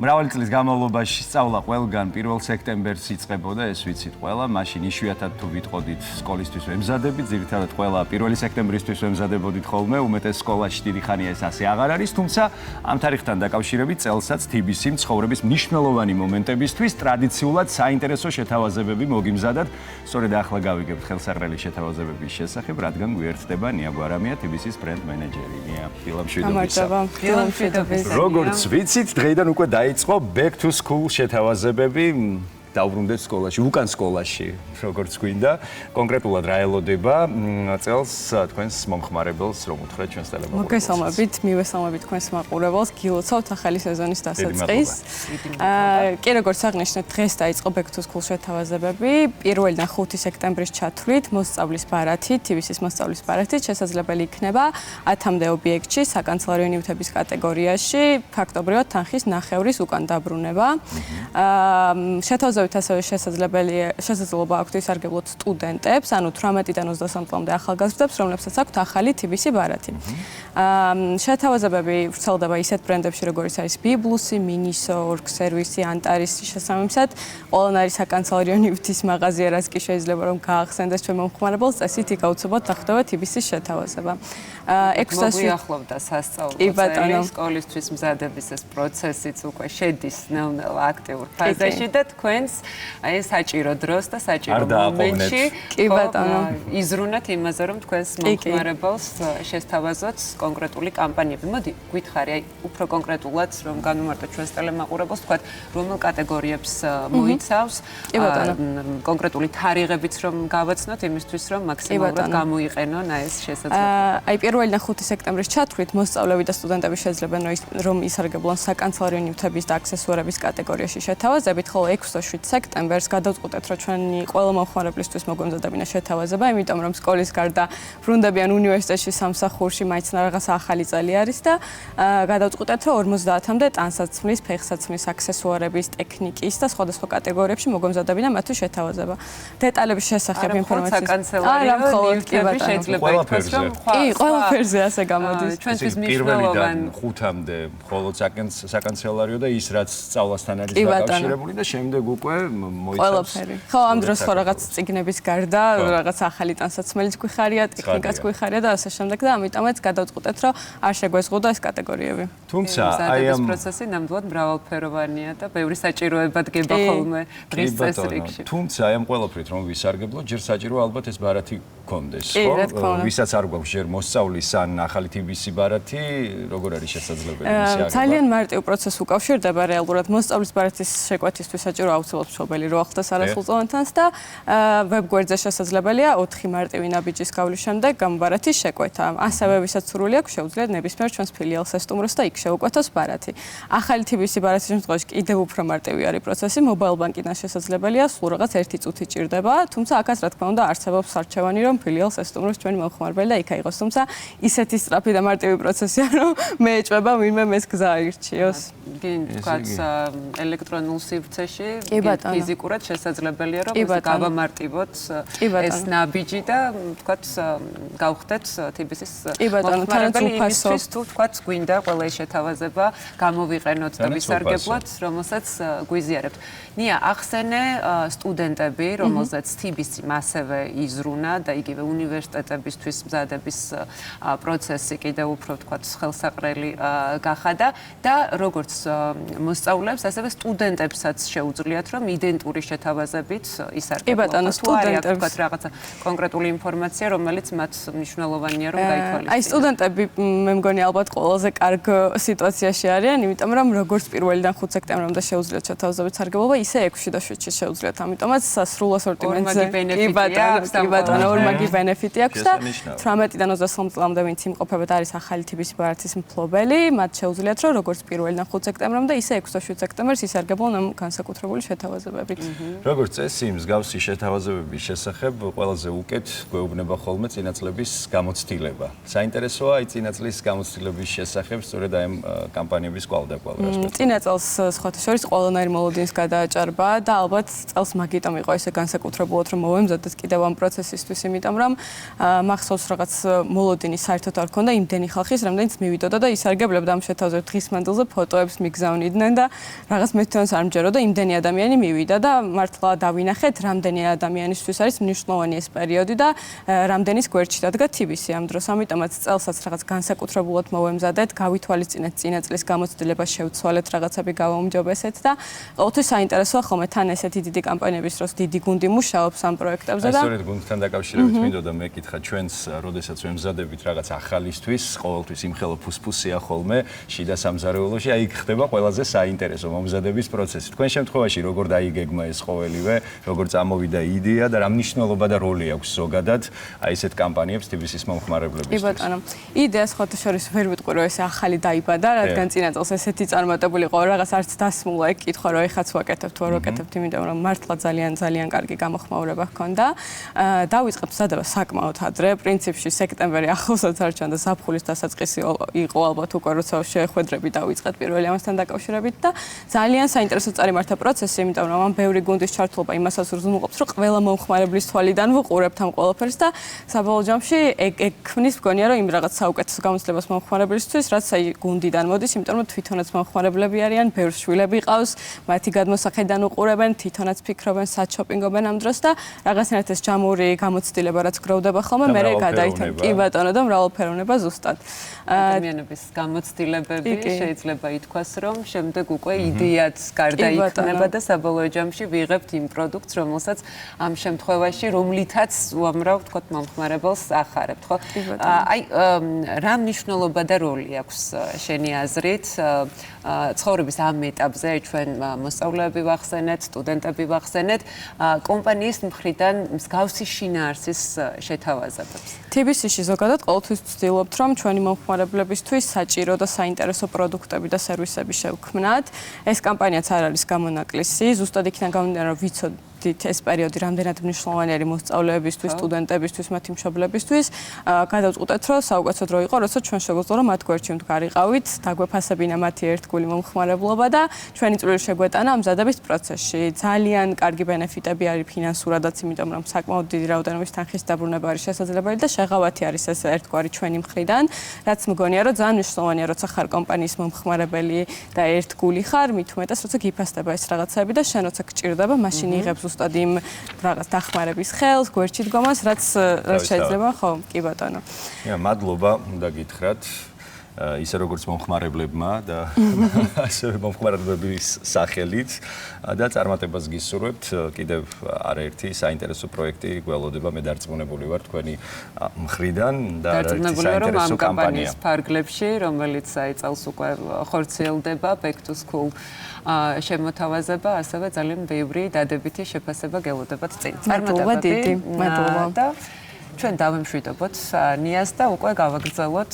მრავალი წლის განმავლობაში სწავლა ყველგან 1 სექტემბერს იწყებოდა, ეს ვიცით ყველა, მაშინ იშვიათად თუ ვიტყოდით სკოლისთვის ვემზადებით, ძირითადად ყველა 1 სექტემბრისთვის ვემზადებოდით ხოლმე, უმეტეს სკოლაში დიდი ხანია ეს ასე აღარ არის, თუმცა ამ თარიღთან დაკავშირებით წელსაც TBC ცხოვრების მნიშვნელოვანი მომენტებისთვის ტრადიციულად საინტერესო შეთავაზებები მოგიმზადათ. სწორედ ახლა გავიგებთ ხელსაყრელი შეთავაზებების შესახებ, რადგან გვერდდება ნია გვარამია, TBC-ის brand manager-ი. ნია, ფილმშვიდობისა. როგორც ვიცით, დღეიდან უკვე დაიწყო back to school შეთავაზებები. დაუბრუნდეთ სკოლაში, უკან სკოლაში, როგორც გვინდა. კონკრეტულად რა ელოდება წელს თქვენს მომხმარებელს, რომ უთხრეთ ჩვენს ტელემოყურებელს. მოგესალმებით, მივესალმებით თქვენს მაყურებელს, გილოცავთ ახალი სეზონის დასაწყისს. კი, როგორც აღნიშნეთ, დღეს დაიწყო back to school შეთავაზებები. 1-დან 5 სექტემბრის ჩათვლით, მოსწავლის ბარათით, TBC-ის მოსწავლის ბარათით შესაძლებელი იქნება 10-მდე ობიექტში, საკანცელარიო ნივთების კატეგორიაში, ფაქტობრივად თანხის ნახევრის უკან დაბრუნება. შეთავაზებით ასევე შესაძლებლობა აქვთ ისარგებლოთ სტუდენტებს, ანუ 18-დან 23 წლამდე ახალგაზრდებს, რომლებსაც აქვთ ახალი TBC ბარათი. შეთავაზებები ვრცელდება ისეთ ბრენდებში, როგორიც არის Biblusi, Miniso, Org Service, Antares-ის შესაბამისად, ყველანაირი საკანცელარიო ნივთის მაღაზია, რაც კი შეიძლება რომ გაახსენდეს ჩვენ მომხმარებელს, წესით იგავცობოთ ახტობა TBC-ის შეთავაზება. მოგვიახლოვდა სასწავლო სკოლისთვის მზადების ეს პროცესიც უკვე შედის ნელ-ნელა აქტიურ ფაზაში და თქვენს აი საჭირო დროს და საჭირო მომენტში იზრუნეთ იმაზე, რომ თქვენს მომხმარებელს შესთავაზოთ კონკრეტული კამპანიები. მოდი, გითხარი, აი უფრო კონკრეტულად რომ განვმარტოთ ჩვენს ტელემაყურებელს, თქვათ, რომელ კატეგორიებს მოიცავს, კონკრეტული თარიღებიც რომ გავაცნოთ იმისთვის, რომ მაქსიმალურად გამოიყენონ აი ეს შესაძლებლობა. აი 1-დან 5 სექტემბრის ჩათვლით მოსწავლეები და სტუდენტები შეძლებენ რომ ისარგებლონ საკანცელარიო ნივთების და აქსესუარების კატეგორიაში შეთავაზებით, ხოლო 6-7 სექტემბერს გადავწყვეტეთ, რომ ჩვენი ყველა მომხმარებლისთვის მოგვემზადებინა შეთავაზება, იმიტომ რომ სკოლის გარდა ბრუნდებიან უნივერსიტეტში, სამსახურში, მაინც რაღაცა ახალი წელი არის და გადავწყვეტეთ, რომ 50-მდე ტანსაცმლის, ფეხსაცმლის აქსესუარების, ტექნიკის და სხვადასხვა კატეგორიებში მოგვემზადებინა მათთვის შეთავაზება. დეტალების შესახებ ინფორმაციას შეიძლება ითქვას, რომ ყველაფერზე ასე გამოდის. ჩვენთვის მნიშვნელოვანი 5-მდე მხოლოდ საკანცელარიო და ის რაც სწავლასთან არის დაკავშირებული და შემდეგ უკვე მოიცავს ყველაფერი. ხო, ამ დროს ხო რაღაც წიგნების გარდა რაღაც ახალი ტანსაცმელიც გვიხარია, ტექნიკაც გვიხარია და ასე შემდეგ და ამიტომაც გადავწყვეტეთ, რომ არ შეგვეზღუდა ეს კატეგორიები. თუმცა აი ამ პროცესი ნამდვილად მრავალფეროვანია და ბევრი საჭიროება დგება ხოლმე დღის წესრიგში. თუმცა აი ამ ყველაფრით რომ ვისარგებლოთ, ჯერ საჭირო ალბათ ეს ბარათი გქონდეს, ხო? ვისაც არ გვაქვს ჯერ მოსწავლის ან ახალი TBC ბარათი, როგორ არის შესაძლებელი მისი აღება? ძალიან მარტივ პროცესს უკავშირდება რეალურად მოსწავლის ბარათის შეკვეთისთვის საჭირო აუცილებლად მშობელი რო ახდას არასრულწლოვანთანს და ვებგვერდზე შესაძლებელია 4 მარტივი ნაბიჯის გავლის შემდეგ გამბარათის შეკვეთა. ასევე ვისაც სურვილი აქვს, შეუძლიათ ნებისმიერ ჩვენს ფილიალს ესტუმროს და იქ შეუკვეთოს ბარათი. ახალი TBC ბარათის შემთხვევაში კიდევ უფრო მარტივი არის პროცესი, მობაილ ბანკიდან შესაძლებელია, სულ რაღაც 1 წუთი ჭირდება, თუმცა აქაც რა თქმა უნდა არსებობს არჩევანი, რომ ფილიალს ესტუმროს ჩვენი მომხმარებელი და იქ აიღოს, თუმცა ისეთი სწრაფი და მარტივი პროცესია, რომ მე ეჭვება ვინმე მეს გზა აირჩიოს. გინ თქვაც ელექტრონულ სივრცეში, ფიზიკურად შესაძლებელია, რომ გავამარტივოთ ეს ნაბიჯი და თქვაც გავხდეთ TBC-ის მომხმარებელი იმისთვის, თუ თქვაც გვინდა ყველა ეს შეთავაზება გამოვიყენოთ და ვისარგებლოთ, რომელსაც გვიზიარებთ. ნია, ახსენე სტუდენტები, რომელზეც TBC მასევე იზრუნა და იგივე უნივერსიტეტებისთვის მზადების პროცესი კიდევ უფრო თქვაც ხელსაყრელი გახადა და როგორც მოსწავლეებს, ასევე სტუდენტებსაც შეუძლიათ, რომ იდენტური შეთავაზებით ისარგებლონ. სტუდენტებს თქვათ რაღაცა კონკრეტული ინფორმაცია, რომელიც მათ მნიშვნელოვანია, რომ გაითვალისწინოს. აი სტუდენტები მე მგონი ალბათ ყველაზე კარგ სიტუაციაში არიან, იმიტომ რომ როგორც 1-დან 5 სექტემბრამდე შეუძლიათ შეთავაზებით სარგებლობა, ისე 6-ში და 7-ში შეუძლიათ. ამიტომაც სრულ ასორტიმენტზე კი ბატონო, ორმაგი ბენეფიტი აქვს და 18-დან 23 წლამდე ვინც იმყოფებათ არის ახალი TBC ბარათის მფლობელი, მათ შეუძლიათ, რომ როგორც 1-დან 5 სექტემბრამდე, ისე 6-7 სექტემბერს ისარგებლონ ამ განსაკუთრებული შეთავაზებებით. როგორც წესი, მსგავსი შეთავაზებების შესახებ ყველაზე უკეთ გვეუბნება ხოლმე წინაწლების გამოცდილება. საინტერესოა აი წინაწლის გამოცდილების შესახებ სწორედ აი ამ კამპანიების კვალდაკვალ. წინაწელს სხვათა შორის ყველანაირი მოლოდინის გადააჭარბა და ალბათ წელს მაგიტომ იყო ესე განსაკუთრებულად რომ მოვემზადოთ კიდევ ამ პროცესისთვის, იმიტომ რომ მახსოვს რაღაც მოლოდინი საერთოდ არ ქონდა იმდენი ხალხის, რამდენიც მივიდოდა და ისარგებლებდა ამ შეთავაზებულ დღის მანძილზე ფოტოებს მიგზავნიდნენ და რაღაც მე თვითონაც არ მჯეროდა იმდენი ადამიანი მივიდა და მართლა დავინახეთ რამდენი ადამიანისთვის არის მნიშვნელოვანი ეს პერიოდი და რამდენის გვერდში დადგა TBC ამ დროს. ამიტომაც წელსაც რაღაც განსაკუთრებულად მოვემზადეთ, გავითვალისწინეთ წინა წლის გამოცდილებას, შევცვალეთ რაღაცები გავაუმჯობესეთ და ყოველთვის საინტერესოა ხოლმე თან ესეთი დიდი კამპანიების დროს დიდი გუნდი მუშაობს ამ პროექტებზე და სწორედ გუნდთან დაკავშირებით მინდოდა მეკითხა ჩვენს როდესაც ვემზადებით რაღაც ახალისთვის, ყოველთვის იმხელო ფუსფუსია ხოლმე შიდა სამზარეულოში, აი იქ ხდება ყველაზე საინტერესო მომზადების პროცესი. თქვენ შემთხვევაში როგორ დაიგეგმა ეს ყოველივე, როგორ წამოვიდა იდეა და რა მნიშვნელობა და როლი აქვს ზოგადად აი ესეთ კამპანიებს TBC-ის მომხმარებლებისთვის? კი ბატონო. იდეას ხოთა შორის ვერ ვიტყვი რომ ეს ახალი დაიბადა, რადგან წინა წელს ესეთი წარმატებული იყო, რაღაც არც დასმულა ეგ კითხვა რომ ეხაც ვაკეთებ თუ არ ვაკეთებ, იმიტომ რომ მართლა ძალიან კარგი გამოხმაურება ჰქონდა. დავიწყეთ მზადება საკმაოდ ადრე, პრინციპში სექტემბერი ახლოსაც არ ჩანდა, ზაფხულის დასაწყისი იყო ალბათ უკვე როცა შეხვედრები დავიწყეთ პირველი ამასთან დაკავშირებით და ძალიან საინტერესო წარიმართა პროცესი, იმიტომ რომ ამ ბევრი გუნდის ჩართულობა იმასაც უზრუნველყოფს, რომ ყველა მომხმარებლის თვალიდან ვუყურებთ ამ ყველაფერს და საბოლოო ჯამში ეგ ქმნის მგონია რომ იმ რაღაც საუკეთესო გამოცდილებას მომხმარებლისთვის, რაც აი გუნდიდან მოდის, იმიტომ რომ თვითონაც მომხმარებლები არიან, ბევრ შვილები ყავს, მათი გადმოსახედიდან უყურებენ, თვითონაც ფიქრობენ, საჩოპინგობენ ამ დროს და რაღაცნაირად ეს ჯამური გამოცდილება რაც გროვდება ხოლმე, მე გადაითვალე. კი ბატონო და მრავალფეროვნება ზუსტად. ადამიანების გამოცდილებები შეიძლება ითქვას, რომ შემდეგ უკვე იდეაც გარდაიქმნება და საბოლოო ჯამში ვიღებთ იმ პროდუქტს, რომელსაც ამ შემთხვევაში რომლითაც უამრავ თქო მომხმარებელს ახარებთ, ხო? აი რა მნიშვნელობა და როლი აქვს შენი აზრით ცხოვრების ამ ეტაპზე, ჩვენ მოსწავლეები ვახსენეთ, სტუდენტები ვახსენეთ, კომპანიის მხრიდან მსგავსი შინაარსის შეთავაზებებს. TBC-ში ზოგადად ყოველთვის ვცდილობთ, რომ ჩვენი მომხმარებლებისთვის საჭირო და საინტერესო პროდუქტები და სერვისები შევქმნათ. ეს კამპანიაც არ არის გამონაკლისი, ზუსტად იქიდან გამომდინარე, რომ ვიცოდით ეს პერიოდი რამდენად მნიშვნელოვანი არის მოსწავლეებისთვის, სტუდენტებისთვის, მათი მშობლებისთვის. გადავწყვეტეთ, რომ საუკეთესო დრო იყო, როცა ჩვენ შეგვიძლია რომ მათ გვერდში ვდგარიყავით, დაგვეფასებინა მათი ერთგული მომხმარებლობა და ჩვენი წვლილი შეგვეტანა ამ მზადების პროცესში. ძალიან კარგი ბენეფიტები არის ფინანსურადაც, იმიტომ რომ საკმაოდ დიდი რაოდენობის თანხის დაბრუნება არის შესაძლებელი და შეღავათი არის ეს ერთგვარი ჩვენი მხრიდან, რაც მგონია, რომ ძალიან მნიშვნელოვანია, როცა ხარ კომპანიის მომხმარებელი და ერთგული ხარ, მით უმეტეს, როცა გიფასდება ეს რაღაცები და შენ როცა გჭირდება, მაშინ იღებს ზუსტად იმ რაღაც დახმარების ხელს, გვერდში დგომას, რაც შეიძლება, ხო, კი ბატონო. მადლობა, უნდა გითხრათ. ისე როგორც მომხმარებლებმა და ასევე მომხმარებლების სახელით და წარმატებას გისურვებთ. კიდევ არაერთი საინტერესო პროექტი გველოდება, მე დარწმუნებული ვარ თქვენი მხრიდან და არაერთი საინტერესო კამპანია ფარგლებში, რომელიც აი წელს უკვე ხორციელდება Back to School შემოთავაზება, ასევე ძალიან ბევრი დადებითი შეფასება გელოდებათ წინ. მადლობა დიდი, მადლობა. და ჩვენ დავემშვიდობოთ ნიას და უკვე გავაგრძელოთ